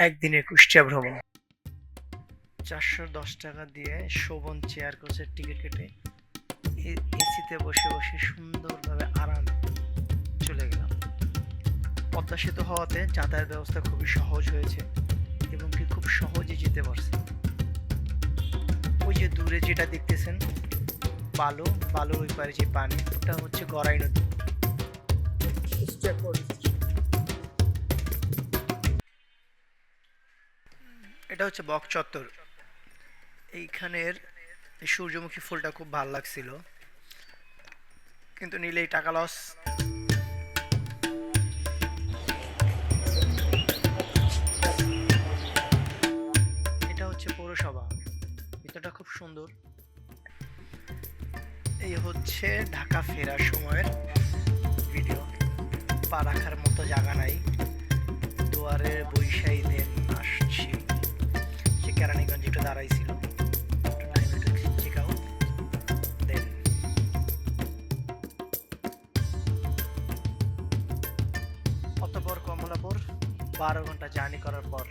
একদিনের কুষ্টিয়া ভ্রমণ। 410 টাকা দিয়ে শোভন চেয়ার কোচের টিকিট কেটে এসিতে বসে বসে সুন্দরভাবে আরাম চলে গেলাম। পদ্মা সেতু হওয়াতে যাতায়াত ব্যবস্থা খুবই সহজ হয়েছে এবং কি খুব সহজে যেতে পারছি। ওই যে দূরে যেটা দেখতেছেন বালুর ওই পারে যে পানি, ওটা হচ্ছে গড়াই নদী। এটা হচ্ছে বক চত্বর। এইখানের সূর্যমুখী ফুলটা খুব ভালো লাগছিল, কিন্তু নিলেই টাকা লস। এটা হচ্ছে পৌরসভা, ভিতরটা খুব সুন্দর। এই হচ্ছে ঢাকা ফেরার সময়ের ভিডিও। পা রাখার মতো জায়গা নাই, দুয়ারের বৈশাই দেন আসছি। সে কেরানীগঞ্জ একটু দাঁড়াইছিল, চেক আউট দেন। অতঃপর কমলাপুর 12 ঘন্টা জার্নি করার পর